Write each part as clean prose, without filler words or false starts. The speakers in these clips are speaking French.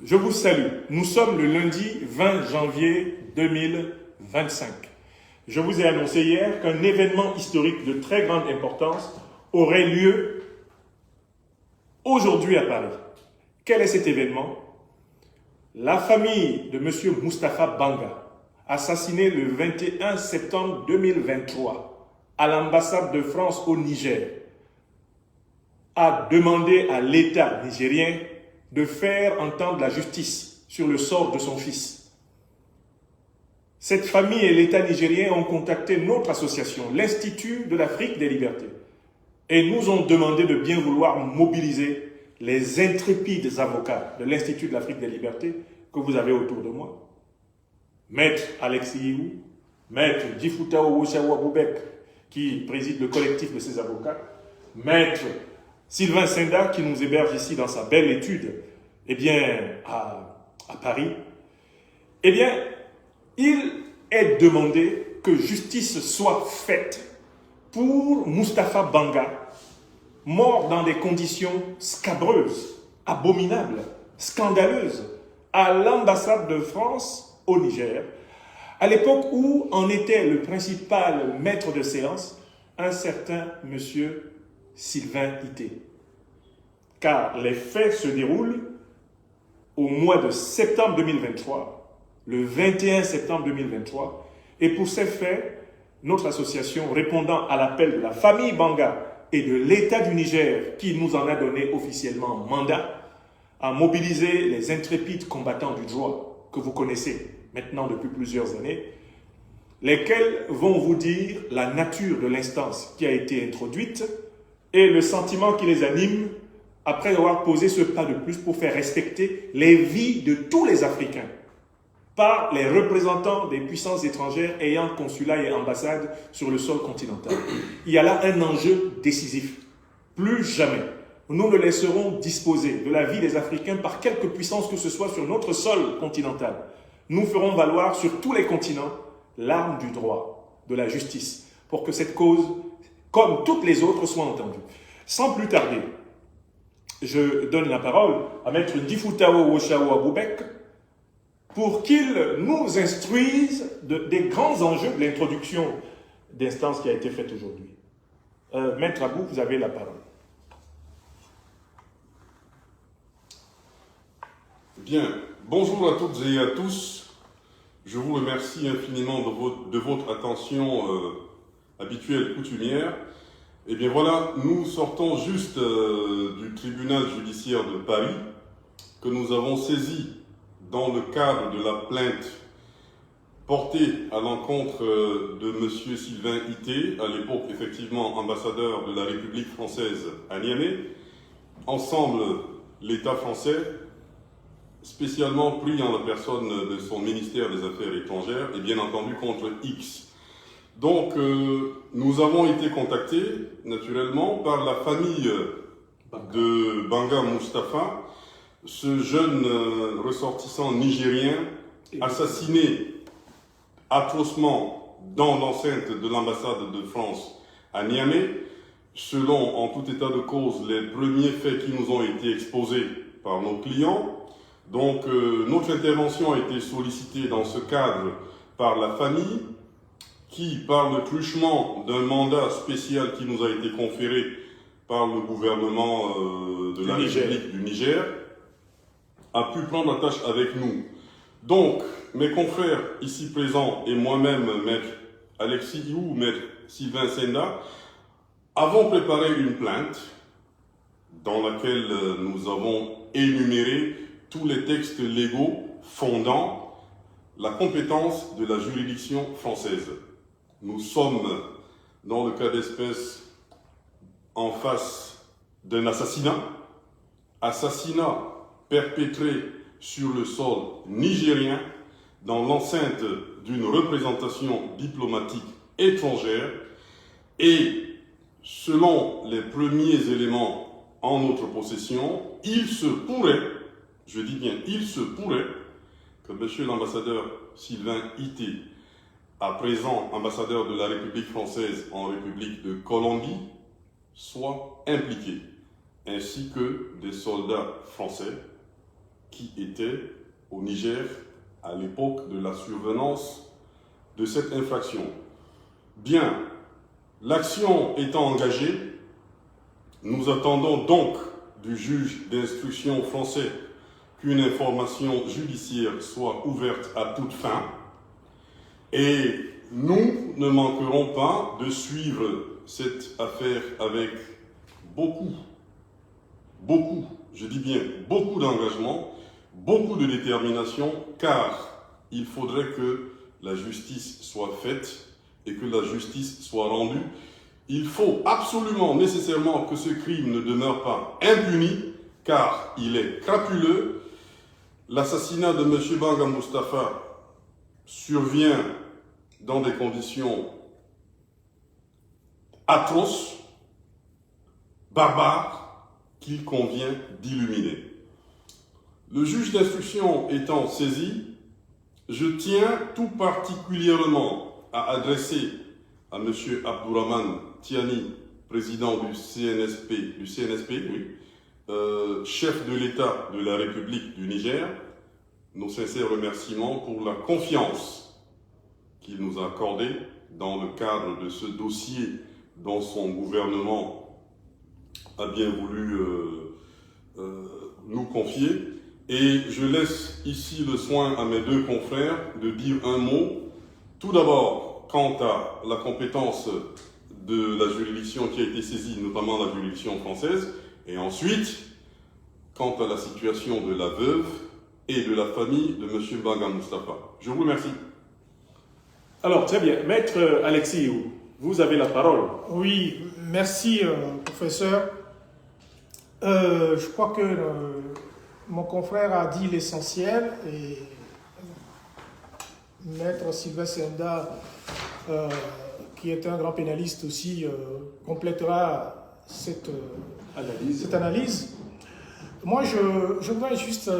Je vous salue. Nous sommes le lundi 20 janvier 2025. Je vous ai annoncé hier qu'un événement historique de très grande importance aurait lieu aujourd'hui à Paris. Quel est cet événement? La famille de M. Moustapha Banga, assassiné le 21 septembre 2023 à l'ambassade de France au Niger, a demandé à l'État nigérien de faire entendre la justice sur le sort de son fils. Cette famille et l'État nigérien ont contacté notre association, l'Institut de l'Afrique des Libertés, et nous ont demandé de bien vouloir mobiliser les intrépides avocats de l'Institut de l'Afrique des Libertés que vous avez autour de moi. Maître Alexis Iou, Maître Djifouta Owoshawa Boubek, qui préside le collectif de ces avocats, Maître Sylvain Senda, qui nous héberge ici dans sa belle étude, à Paris. Il est demandé que justice soit faite pour Moustapha Banga, mort dans des conditions scabreuses, abominables, scandaleuses, à l'ambassade de France au Niger, à l'époque où en était le principal maître de séance, un certain monsieur Sylvain Ité. Car les faits se déroulent au mois de septembre 2023, le 21 septembre 2023, et pour ces faits, notre association, répondant à l'appel de la famille Banga et de l'État du Niger, qui nous en a donné officiellement mandat, a mobilisé les intrépides combattants du droit que vous connaissez maintenant depuis plusieurs années, lesquels vont vous dire la nature de l'instance qui a été introduite et le sentiment qui les anime après avoir posé ce pas de plus pour faire respecter les vies de tous les Africains par les représentants des puissances étrangères ayant consulat et ambassade sur le sol continental. Il y a là un enjeu décisif. Plus jamais, nous ne laisserons disposer de la vie des Africains par quelque puissance que ce soit sur notre sol continental. Nous ferons valoir sur tous les continents l'arme du droit, de la justice, pour que cette cause, comme toutes les autres, soit entendue. Sans plus tarder, je donne la parole à Maître Djifouta Owoshawa Boubek pour qu'il nous instruise des grands enjeux de l'introduction d'instance qui a été faite aujourd'hui. Maître Abou, vous avez la parole. Bien, bonjour à toutes et à tous. Je vous remercie infiniment de votre attention habituelle, coutumière. Eh bien voilà, nous sortons juste du tribunal judiciaire de Paris que nous avons saisi dans le cadre de la plainte portée à l'encontre de M. Sylvain Ité, à l'époque effectivement ambassadeur de la République française à Niamey. Ensemble, l'État français, spécialement pris en la personne de son ministère des Affaires étrangères, et bien entendu contre X. Donc, nous avons été contactés, naturellement, par la famille de Banga Moustapha, ce jeune ressortissant nigérien assassiné atrocement dans l'enceinte de l'ambassade de France à Niamey. Selon, en tout état de cause, les premiers faits qui nous ont été exposés par nos clients. Donc, notre intervention a été sollicitée dans ce cadre par la famille qui, par le truchement d'un mandat spécial qui nous a été conféré par le gouvernement de la République du Niger, a pu prendre la tâche avec nous. Donc, mes confrères ici présents et moi-même, Maître Alexis Iou, Maître Sylvain Senda, avons préparé une plainte dans laquelle nous avons énuméré tous les textes légaux fondant la compétence de la juridiction française. Nous sommes, dans le cas d'espèce, en face d'un assassinat perpétré sur le sol nigérien dans l'enceinte d'une représentation diplomatique étrangère et, selon les premiers éléments en notre possession, il se pourrait, je dis bien il se pourrait, que M. l'ambassadeur Sylvain Ité, à présent ambassadeur de la République française en République de Colombie, soit impliqué, ainsi que des soldats français qui étaient au Niger à l'époque de la survenance de cette infraction. Bien, l'action étant engagée, nous attendons donc du juge d'instruction français qu'une information judiciaire soit ouverte à toute fin et nous ne manquerons pas de suivre cette affaire avec beaucoup, je dis bien beaucoup d'engagement, beaucoup de détermination, car il faudrait que la justice soit faite et que la justice soit rendue. Il faut absolument, nécessairement que ce crime ne demeure pas impuni, car il est crapuleux. L'assassinat de M. Banga Moustapha survient dans des conditions atroces, barbares, qu'il convient d'illuminer. Le juge d'instruction étant saisi, je tiens tout particulièrement à adresser à M. Abdourahmane Tiani, président du CNSP, chef de l'État de la République du Niger, nos sincères remerciements pour la confiance qu'il nous a accordée dans le cadre de ce dossier dont son gouvernement a bien voulu nous confier. Et je laisse ici le soin à mes deux confrères de dire un mot. Tout d'abord, quant à la compétence de la juridiction qui a été saisie, notamment la juridiction française, et ensuite, quant à la situation de la veuve et de la famille de M. Banga Moustapha. Je vous remercie. Alors, très bien. Maître Alexis, vous avez la parole. Oui, merci, professeur. Je crois que mon confrère a dit l'essentiel et Maître Sylvain Senda, qui est un grand pénaliste aussi, complétera cette analyse. Moi, je voudrais juste,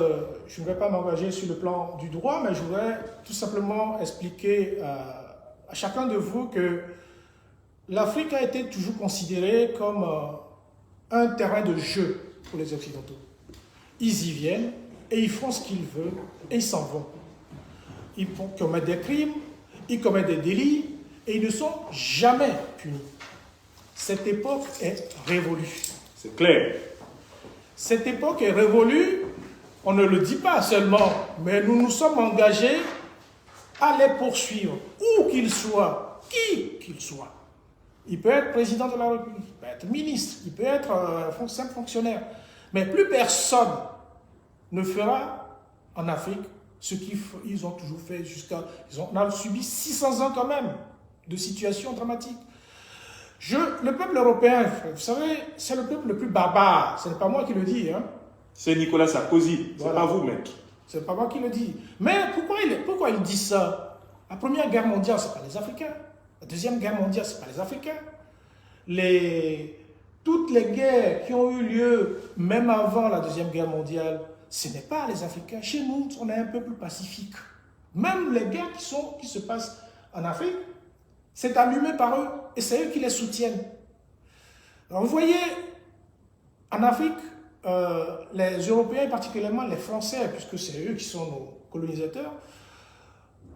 je ne vais pas m'engager sur le plan du droit, mais je voudrais tout simplement expliquer à chacun de vous que l'Afrique a été toujours considérée comme un terrain de jeu pour les Occidentaux. Ils y viennent et ils font ce qu'ils veulent et ils s'en vont. Ils commettent des crimes, ils commettent des délits et ils ne sont jamais punis. Cette époque est révolue. C'est clair. Cette époque est révolue, on ne le dit pas seulement, mais nous nous sommes engagés à les poursuivre, où qu'ils soient, qui qu'ils soient. Il peut être président de la République, il peut être ministre, il peut être simple fonctionnaire. Mais plus personne ne fera en Afrique ce qu'ils ont toujours fait jusqu'à... On a subi 600 ans quand même de situations dramatiques. Le peuple européen, vous savez, c'est le peuple le plus barbare. Ce n'est pas moi qui le dis. Hein. C'est Nicolas Sarkozy, c'est pas vous, mec. C'est pas moi qui le dis. Mais pourquoi il dit ça? La Première Guerre mondiale, ce n'est pas les Africains. La Deuxième Guerre mondiale, ce n'est pas les Africains. Toutes les guerres qui ont eu lieu, même avant la Deuxième Guerre mondiale, ce n'est pas les Africains. Chez nous, on est un peuple pacifique. Même les guerres qui se passent en Afrique, c'est allumé par eux et c'est eux qui les soutiennent. Alors vous voyez, en Afrique, les Européens, particulièrement les Français, puisque c'est eux qui sont nos colonisateurs,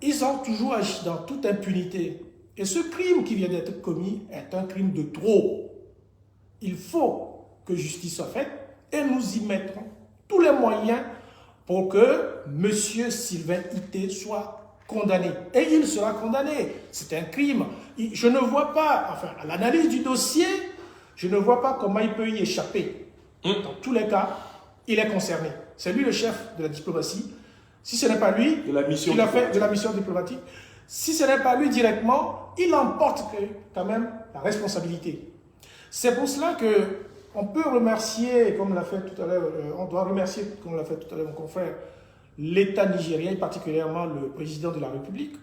ils ont toujours agi dans toute impunité. Et ce crime qui vient d'être commis est un crime de trop. Il faut que justice soit faite et nous y mettrons tous les moyens pour que M. Sylvain Ité soit condamné. Et il sera condamné. C'est un crime. Je ne vois pas, enfin, à l'analyse du dossier, je ne vois pas comment il peut y échapper. Dans tous les cas, il est concerné. C'est lui le chef de la diplomatie. Si ce n'est pas lui, de la mission diplomatique, si ce n'est pas lui directement, il emporte quand même la responsabilité. C'est pour cela que on peut remercier, comme l'a fait tout à l'heure, on doit remercier, comme l'a fait tout à l'heure mon confrère, l'État nigérien, et particulièrement le président de la République.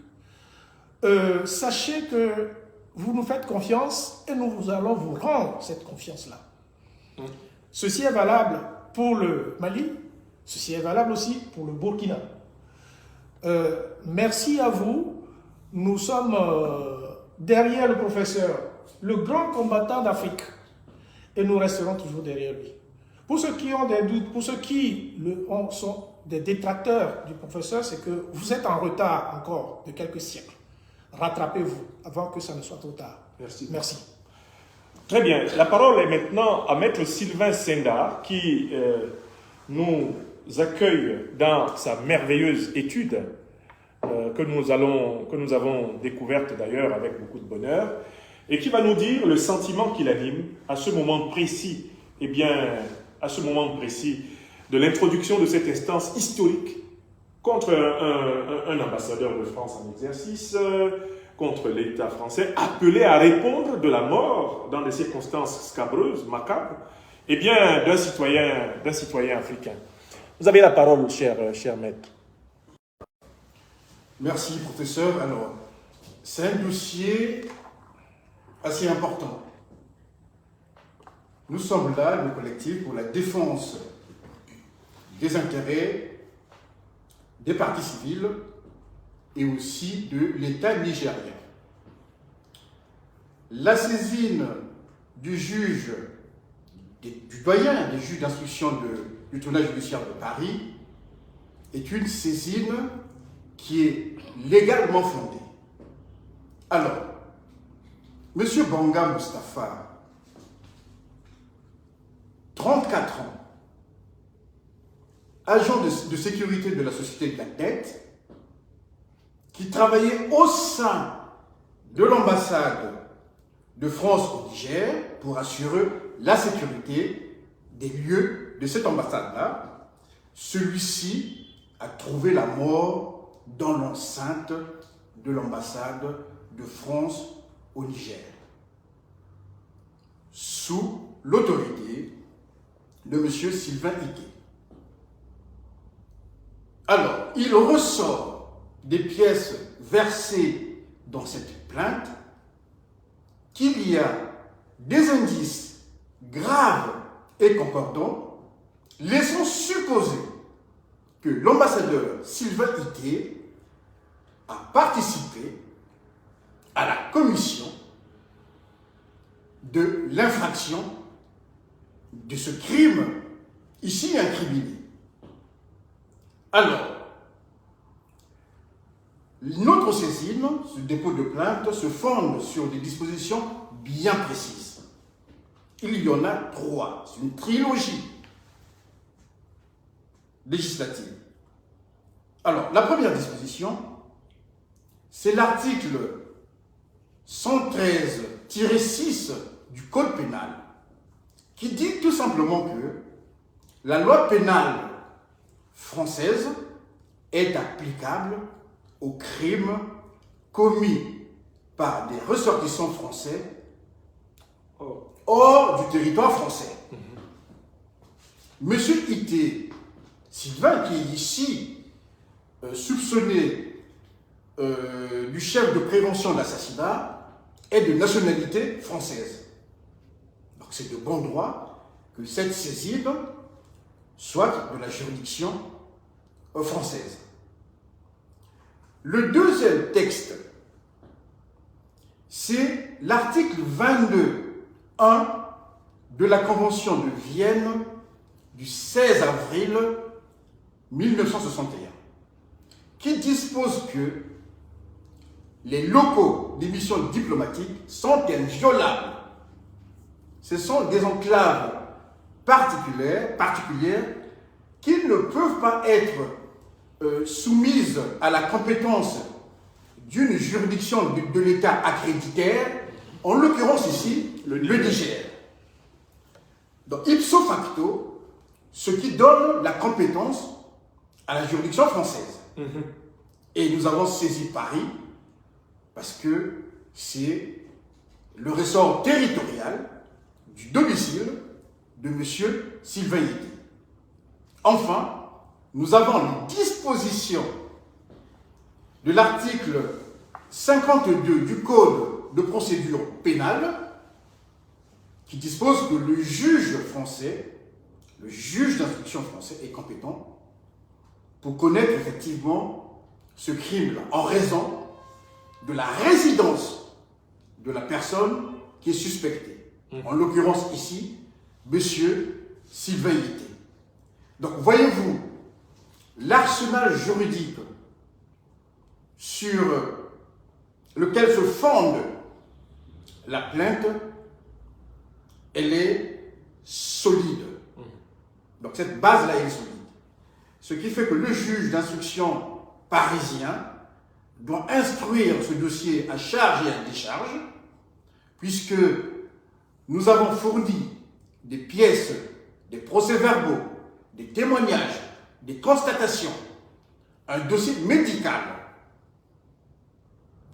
Sachez que vous nous faites confiance et nous allons vous rendre cette confiance-là. Ceci est valable pour le Mali, ceci est valable aussi pour le Burkina. Merci à vous. Nous sommes derrière le professeur, le grand combattant d'Afrique, et nous resterons toujours derrière lui. Pour ceux qui ont des doutes, pour ceux qui sont des détracteurs du professeur, c'est que vous êtes en retard encore de quelques siècles. Rattrapez-vous avant que ça ne soit trop tard. Merci. Merci. Très bien. La parole est maintenant à Maître Sylvain Senda qui nous accueille dans sa merveilleuse étude que nous avons découverte d'ailleurs avec beaucoup de bonheur et qui va nous dire le sentiment qui l'anime à ce moment précis, eh bien, à ce moment précis de l'introduction de cette instance historique contre un ambassadeur de France en exercice, contre l'État français, appelé à répondre de la mort dans des circonstances scabreuses, macabres, eh bien, d'un citoyen africain. Vous avez la parole, cher maître. Merci, professeur. Alors, c'est un dossier assez important. Nous sommes là, le collectif, pour la défense des intérêts des partis civils et aussi de l'État nigérien. La saisine du juge, du doyen des juges d'instruction du tribunal judiciaire de Paris est une saisine qui est légalement fondée. Alors, M. Banga Moustapha, 34 ans, agent de sécurité de la société Gadget, qui travaillait au sein de l'ambassade de France au Niger pour assurer la sécurité des lieux de cette ambassade-là. Celui-ci a trouvé la mort dans l'enceinte de l'ambassade de France au Niger, sous l'autorité de M. Sylvain Igué. Alors, il ressort des pièces versées dans cette plainte qu'il y a des indices graves et concordants laissant supposer que l'ambassadeur Sylvain Igué a participé à la commission de l'infraction de ce crime ici incriminé. Alors, notre saisine, ce dépôt de plainte, se fonde sur des dispositions bien précises. Il y en a 3, c'est une trilogie législative. Alors, la première disposition, c'est l'article 113-6 du Code pénal, qui dit tout simplement que la loi pénale française est applicable aux crimes commis par des ressortissants français hors du territoire français. Monsieur Ité Sylvain, qui est ici soupçonné du chef de prévention de l'assassinat, est de nationalité française. Donc c'est de bon droit que cette saisine soit de la juridiction française. Le deuxième texte, c'est l'article 22.1 de la Convention de Vienne du 16 avril 1961, qui dispose que les locaux des missions diplomatiques sont inviolables. Ce sont des enclaves particulières qui ne peuvent pas être soumises à la compétence d'une juridiction de l'État accréditaire, en l'occurrence ici, le Niger. Donc, ipso facto, ce qui donne la compétence à la juridiction française. Et nous avons saisi Paris parce que c'est le ressort territorial du domicile de M. Sylvain Igué. Enfin, nous avons les dispositions de l'article 52 du Code de procédure pénale qui dispose que le juge français, le juge d'instruction français est compétent pour connaître effectivement ce crime-là en raison de la résidence de la personne qui est suspectée. En l'occurrence ici, M. Sylvain Igué. Donc voyez-vous, l'arsenal juridique sur lequel se fonde la plainte, elle est solide. Donc cette base-là est solide. Ce qui fait que le juge d'instruction parisien doit instruire ce dossier à charge et à décharge, puisque nous avons fourni des pièces, des procès-verbaux, des témoignages, des constatations, un dossier médical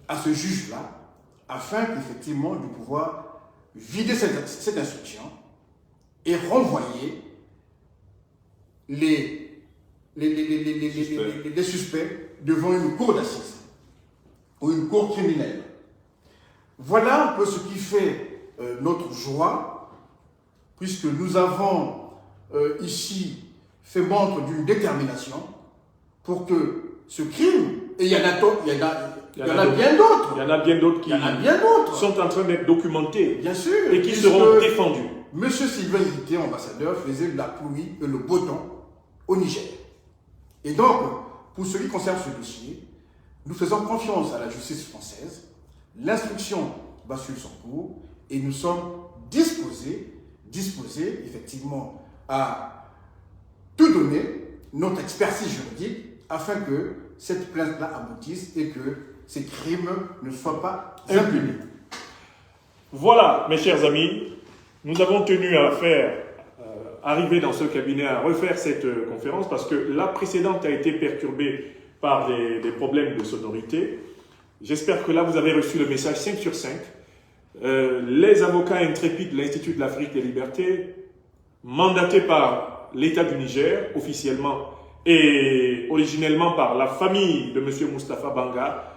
à ce juge-là, afin qu'effectivement de pouvoir vider cette instruction et renvoyer les suspects devant une cour d'assises ou une cour criminelle. Voilà un peu ce qui fait notre joie, puisque nous avons ici fait montre d'une détermination pour que ce crime, et il y en a bien d'autres. Il y en a bien d'autres qui sont en train d'être documentés, bien sûr, et qui seront défendus. Monsieur Sylvain Guité, ambassadeur, faisait de la pluie et le beau temps au Niger. Et donc, pour ce qui concerne ce dossier, nous faisons confiance à la justice française, l'instruction va suivre son cours, et nous sommes disposés effectivement à tout donner, notre expertise juridique, afin que cette plainte-là aboutisse et que ces crimes ne soient pas impunis. Voilà, mes chers amis, nous avons tenu à arriver dans ce cabinet à refaire cette conférence parce que la précédente a été perturbée par des problèmes de sonorité. J'espère que là, vous avez reçu le message 5 sur 5. Les avocats intrépides de l'Institut de l'Afrique des Libertés, mandatés par l'État du Niger, officiellement, et originellement par la famille de M. Moustapha Banga,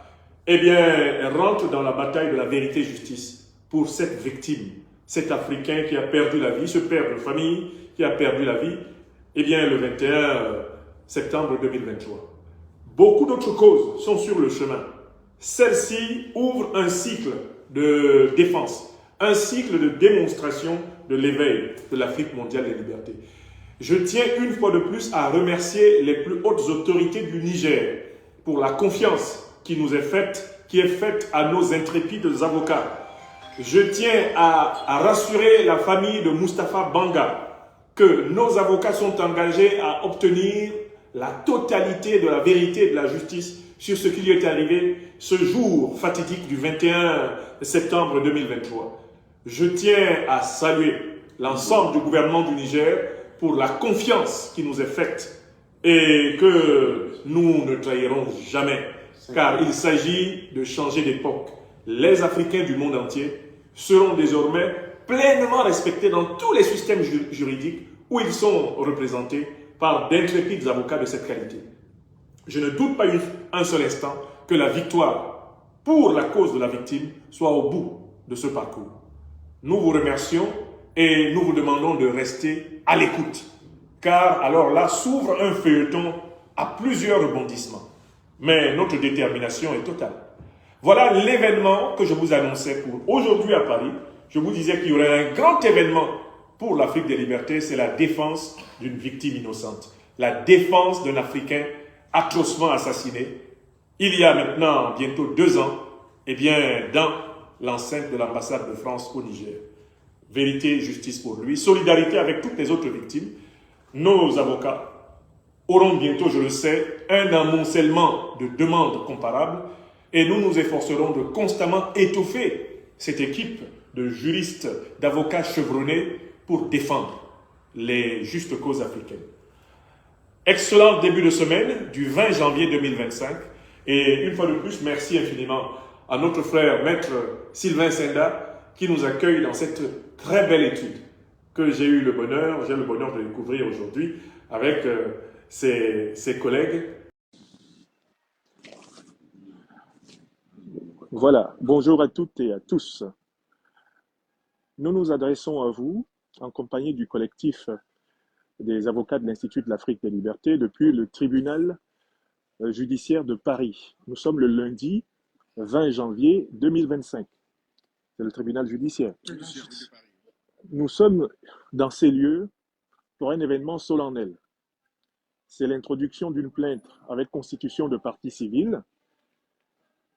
eh bien, rentrent dans la bataille de la vérité et justice pour cette victime, cet Africain qui a perdu la vie, ce père de famille qui a perdu la vie, eh bien, le 21 septembre 2023. Beaucoup d'autres causes sont sur le chemin. Celle-ci ouvre un cycle de défense, un cycle de démonstration de l'éveil de l'Afrique mondiale des libertés. Je tiens une fois de plus à remercier les plus hautes autorités du Niger pour la confiance qui nous est faite, qui est faite à nos intrépides avocats. Je tiens à rassurer la famille de Moustapha Banga que nos avocats sont engagés à obtenir la totalité de la vérité et de la justice sur ce qui lui est arrivé ce jour fatidique du 21 septembre 2023. Je tiens à saluer l'ensemble du gouvernement du Niger pour la confiance qui nous est faite et que nous ne trahirons jamais, car il s'agit de changer d'époque. Les Africains du monde entier seront désormais pleinement respectés dans tous les systèmes juridiques où ils sont représentés par d'intrépides avocats de cette qualité. Je ne doute pas un seul instant que la victoire pour la cause de la victime soit au bout de ce parcours. Nous vous remercions et nous vous demandons de rester à l'écoute, car alors là s'ouvre un feuilleton à plusieurs rebondissements. Mais notre détermination est totale. Voilà l'événement que je vous annonçais pour aujourd'hui à Paris. Je vous disais qu'il y aurait un grand événement pour l'Afrique des libertés, c'est la défense d'une victime innocente, la défense d'un Africain atrocement assassiné, il y a maintenant bientôt 2 ans, eh bien, dans l'enceinte de l'ambassade de France au Niger. Vérité et justice pour lui, solidarité avec toutes les autres victimes. Nos avocats auront bientôt, je le sais, un amoncellement de demandes comparables et nous nous efforcerons de constamment étoffer cette équipe de juristes, d'avocats chevronnés pour défendre les justes causes africaines. Excellent début de semaine du 20 janvier 2025 et une fois de plus, merci infiniment à notre frère maître Sylvain Senda qui nous accueille dans cette très belle étude que j'ai le bonheur de découvrir aujourd'hui avec ses collègues. Voilà, bonjour à toutes et à tous. Nous nous adressons à vous en compagnie du collectif des avocats de l'Institut de l'Afrique des Libertés depuis le tribunal judiciaire de Paris. Nous sommes le lundi 20 janvier 2025. C'est le tribunal judiciaire. Nous sommes dans ces lieux pour un événement solennel. c'est l'introduction d'une plainte avec constitution de partie civile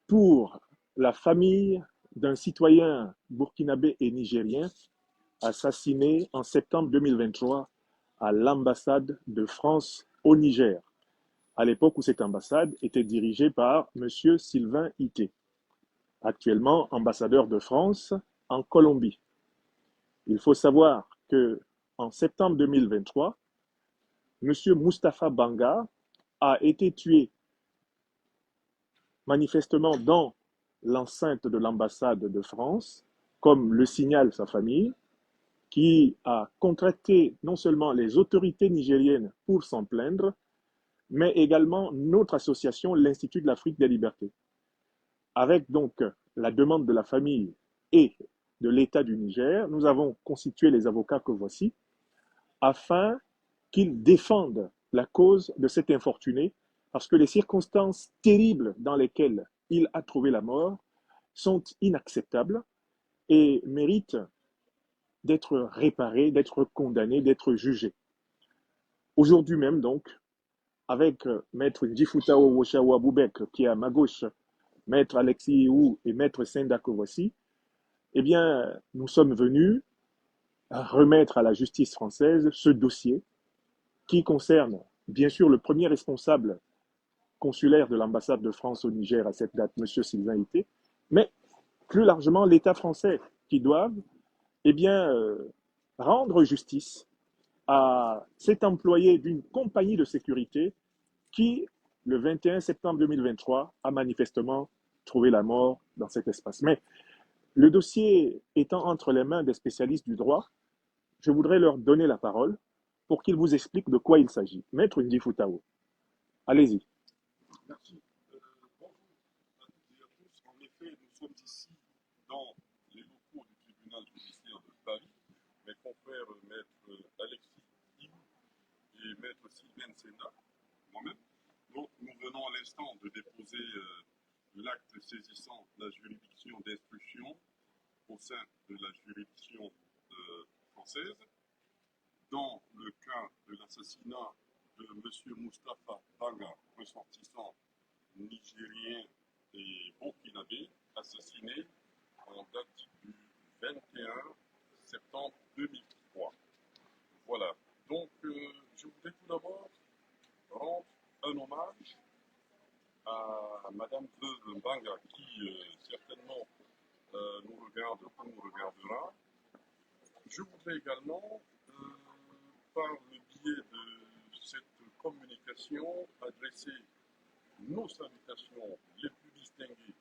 pour la famille d'un citoyen burkinabé et nigérien assassiné en septembre 2023 à l'ambassade de France au Niger, à l'époque où cette ambassade était dirigée par M. Sylvain Ité, actuellement ambassadeur de France en Colombie. Il faut savoir que en septembre 2023, M. Moustapha Banga a été tué manifestement dans l'enceinte de l'ambassade de France, comme le signale sa famille, qui a contracté non seulement les autorités nigériennes pour s'en plaindre, mais également notre association, l'Institut de l'Afrique des Libertés. Avec donc la demande de la famille et de l'État du Niger, nous avons constitué les avocats que voici, afin qu'ils défendent la cause de cet infortuné, parce que les circonstances terribles dans lesquelles il a trouvé la mort sont inacceptables et méritent d'être réparées, d'être condamnées, d'être jugées. Aujourd'hui même, donc, avec Maître Ndjifutao Woshawa Boubek, qui est à ma gauche, Maître Alexis Hou et Maître Senda Kovossi, eh bien, nous sommes venus à remettre à la justice française ce dossier qui concerne, bien sûr, le premier responsable consulaire de l'ambassade de France au Niger à cette date, M. Sylvain Ité, mais plus largement l'État français qui doivent eh bien, rendre justice à cet employé d'une compagnie de sécurité qui, le 21 septembre 2023, a manifestement trouvé la mort dans cet espace. Mais le dossier étant entre les mains des spécialistes du droit, je voudrais leur donner la parole pour qu'ils vous expliquent de quoi il s'agit. Maître Ndjifutao, allez-y. Merci. Bonjour à toutes et à tous. En effet, nous sommes ici dans les locaux du tribunal judiciaire de Paris. Mes confrères maître Alexis Him et maître Sylvain Senda, moi-même. Donc, nous venons à l'instant de déposer l'acte saisissant la juridiction d'instruction au sein de la juridiction française dans le cas de l'assassinat de M. Moustapha Banga, ressortissant nigérien et burkinabé, assassiné en date du 21 septembre 2003. Voilà. Donc, je voudrais tout d'abord rendre un hommage à Madame Veuve Banga, qui certainement nous regarde ou nous regardera. Je voudrais également, par le biais de cette communication, adresser nos salutations les plus distinguées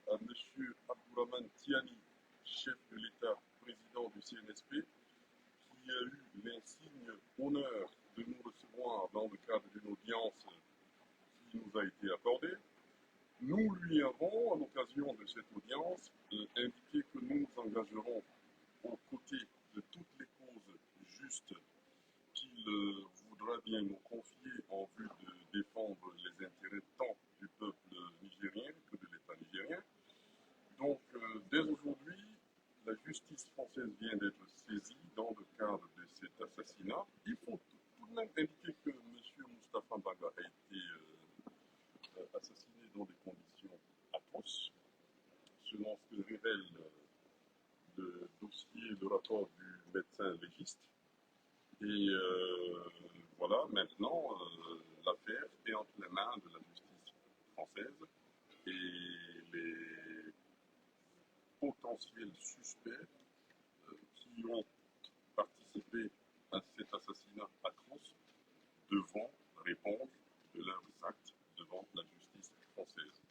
à M. Abdourahmane Tiani, chef de l'État, président du CNSP, qui a eu l'insigne honneur de nous recevoir dans le cadre d'une audience qui nous a été accordée. Nous lui avons, à l'occasion de cette audience, indiqué que nous nous engagerons aux côtés de toutes les causes justes qu'il voudra bien nous confier en vue de défendre les intérêts tant du peuple nigérien que de l'État nigérien. Donc, dès aujourd'hui, la justice française vient d'être saisie dans le cadre de cet assassinat. Il faut tout de même indiquer que M. Moustapha Banga a été assassiné dans des conditions atroces, selon ce que révèle le dossier, le rapport du médecin légiste. Et voilà, maintenant, l'affaire est entre les mains de la justice française et les potentiels suspects qui ont participé à cet assassinat atroce devront répondre de leurs actes devant la justice française.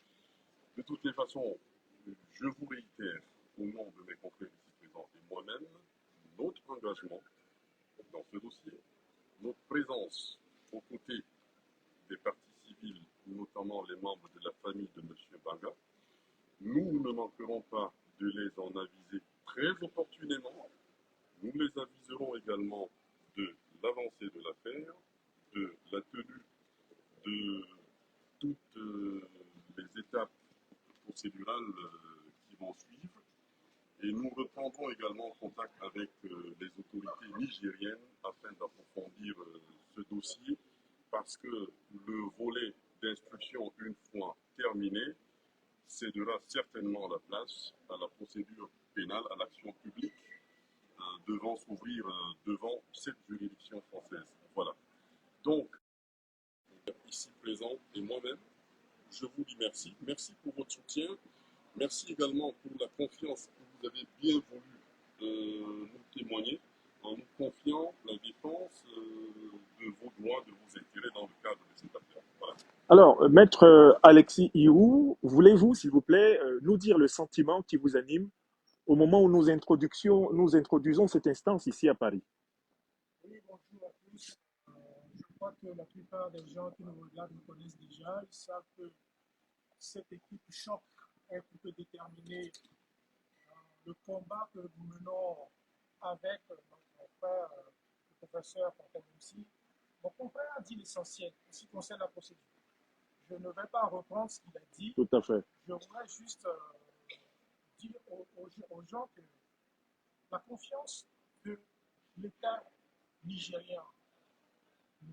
De toutes les façons, je vous réitère, au nom de mes confrères ici présents et moi-même, notre engagement dans ce dossier, notre présence aux côtés des parties civiles, notamment les membres de la famille de M. Banga. Nous ne manquerons pas de les en aviser très opportunément. Nous les aviserons également de l'avancée de l'affaire, de la tenue de toutes les étapes procédurales qui vont suivre. Et nous reprendrons également contact avec les autorités nigériennes afin d'approfondir ce dossier, parce parce que le volet d'instruction, une fois terminé, cédera certainement la place à la procédure pénale, à l'action publique devant s'ouvrir devant cette juridiction française. Voilà. Donc, ici présent et moi-même, je vous dis merci. Merci pour votre soutien. Merci également pour la confiance que vous avez bien voulu nous témoigner en nous confiant la défense de vos droits, de vos intérêts dans le cadre de cette affaire. Voilà. Alors, Maître Alexis Ihou, voulez-vous, s'il vous plaît, nous dire le sentiment qui vous anime au moment où nous introduisons cette instance ici à Paris? Oui, bonjour à tous. Je crois que la plupart des gens qui nous regardent nous connaissent déjà. Ils savent que cette équipe choc est pour que déterminer le combat que nous menons avec notre frère, le professeur Fontaine-Moussi. Mon confrère a dit l'essentiel en ce qui concerne la procédure. Je ne vais pas reprendre ce qu'il a dit. Tout à fait. Je voudrais juste dire aux gens que la confiance que l'État nigérien nous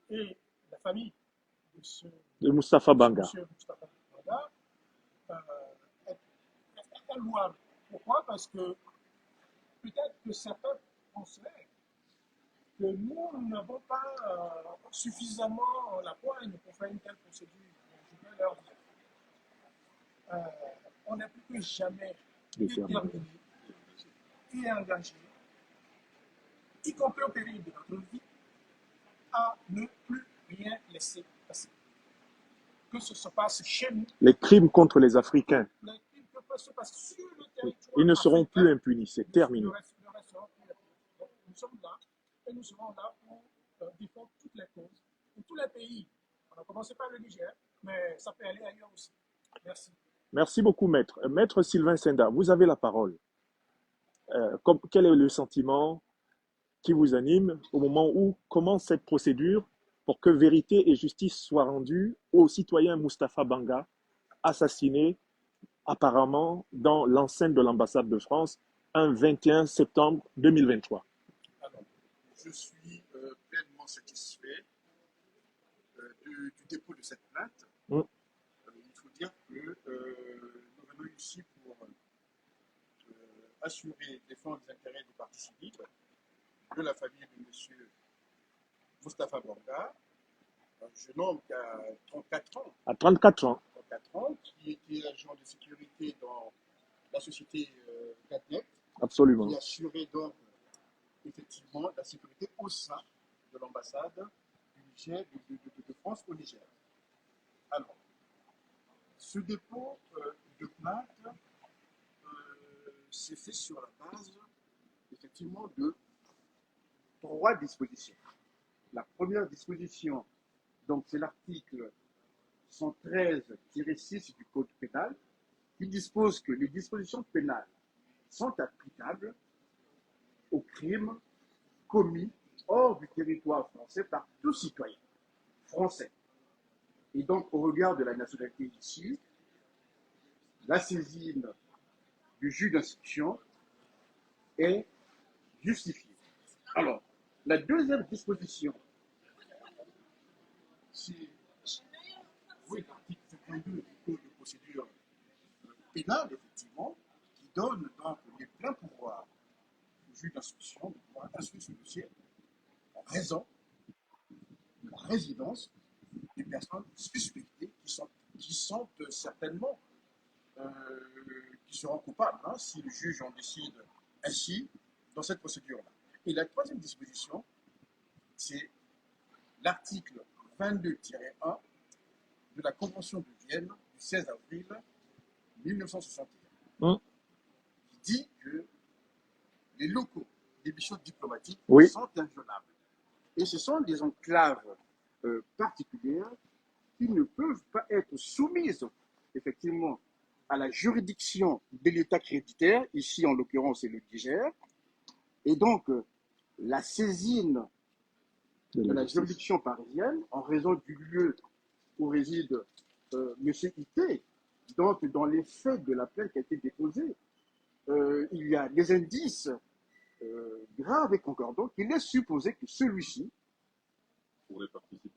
fait et la famille de Moustapha Banga est louable. Pourquoi? Parce que peut-être que certains penseraient que nous n'avons pas suffisamment la poigne pour faire une telle procédure. Je vais leur dire, on n'est plus que jamais déterminé et engagé, y compris au péril de notre vie, à ne plus rien laisser passer. Que ce se passe chez nous. Les crimes contre les Africains, Les crimes que se passent sur le territoire. Ils ne seront plus impunis, c'est terminé. Ne resteront plus impunis. Donc, nous sommes là et nous serons là pour défendre toutes les causes de tous les pays. On a commencé par le Niger, mais ça peut aller ailleurs aussi. Merci. Merci beaucoup, Maître. Maître Sylvain Senda, vous avez la parole. Quel est le sentiment qui vous anime au moment où commence cette procédure pour que vérité et justice soient rendues au citoyen Moustapha Banga, assassiné apparemment dans l'enceinte de l'ambassade de France un 21 septembre 2023? Alors, je suis pleinement satisfait du dépôt de cette plainte. Il faut dire que nous venons ici pour assurer, défendre les intérêts des parties civiles, de la famille de M. Moustapha Banga, un jeune homme qui a 34 ans. À 34 ans. 34 ans, qui était agent de sécurité dans la société Gadnet. Absolument. Qui assurait donc effectivement la sécurité au sein de l'ambassade du Niger, de France au Niger. Alors, ce dépôt de plainte s'est fait sur la base effectivement de 3 dispositions. La première disposition, donc c'est l'article 113-6 du Code pénal, qui dispose que les dispositions pénales sont applicables aux crimes commis hors du territoire français par tout citoyen français. Et donc, au regard de la nationalité ici, la saisine du juge d'instruction est justifiée. Alors, la deuxième disposition, c'est l'article 52 du Code de procédure pénale, effectivement, qui donne donc les pleins pouvoirs au juge d'instruction de pouvoir instruire ce dossier en raison de la résidence des personnes suspectées qui sont certainement qui seront coupables si le juge en décide ainsi dans cette procédure-là. Et la troisième disposition, c'est l'article 22-1 de la Convention de Vienne du 16 avril 1961, qui dit que les locaux des missions diplomatiques sont inviolables. Et ce sont des enclaves particulières qui ne peuvent pas être soumises effectivement à la juridiction de l'État créditaire, ici en l'occurrence c'est le Niger, et donc la saisine de la juridiction parisienne en raison du lieu où réside M. Ité, donc dans les faits de la plainte qui a été déposée, il y a des indices graves et concordants qui laissent supposer que celui-ci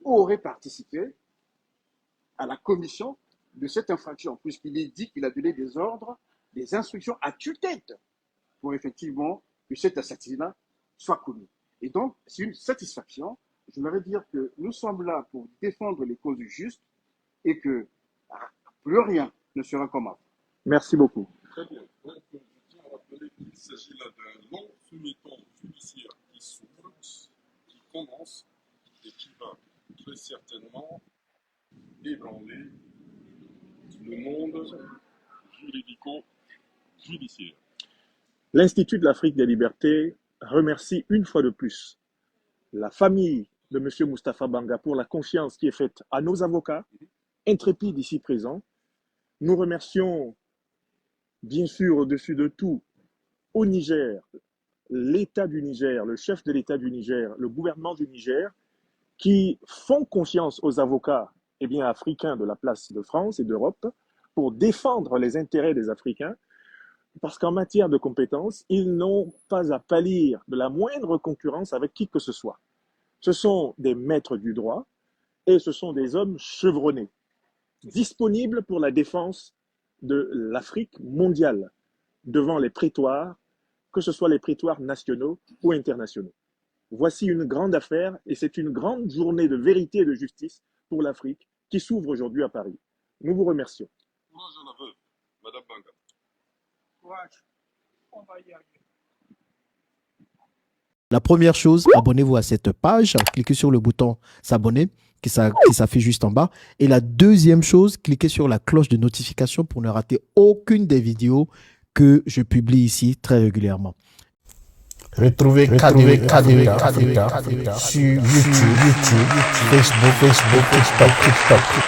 aurait participé à la commission de cette infraction, puisqu'il est dit qu'il a donné des ordres, des instructions à tue-tête pour effectivement que cet assassinat soit commis. Et donc, c'est une satisfaction. Je voudrais dire que nous sommes là pour défendre les causes justes et que plus rien ne sera comme avant. Merci beaucoup. Très bien. Donc, je tiens à rappeler qu'il s'agit là d'un long feuilleton judiciaire qui s'ouvre, qui commence et qui va très certainement ébranler le monde juridico-judiciaire. L'Institut de l'Afrique des libertés remercie une fois de plus la famille de M. Moustapha Banga pour la confiance qui est faite à nos avocats, intrépides ici présents. Nous remercions bien sûr au-dessus de tout au Niger, l'État du Niger, le chef de l'État du Niger, le gouvernement du Niger, qui font confiance aux avocats africains de la place de France et d'Europe pour défendre les intérêts des Africains, parce qu'en matière de compétences, ils n'ont pas à pâlir de la moindre concurrence avec qui que ce soit. Ce sont des maîtres du droit et ce sont des hommes chevronnés, disponibles pour la défense de l'Afrique mondiale devant les prétoires, que ce soit les prétoires nationaux ou internationaux. Voici une grande affaire et c'est une grande journée de vérité et de justice pour l'Afrique qui s'ouvre aujourd'hui à Paris. Nous vous remercions. Courage à la veuve, Madame Banga. Courage. On va y arriver. La première chose, abonnez-vous à cette page, cliquez sur le bouton s'abonner qui s'affiche juste en bas. Et la deuxième chose, cliquez sur la cloche de notification pour ne rater aucune des vidéos que je publie ici très régulièrement. Retrouvez KDV Africa sur YouTube, Facebook, TikTok.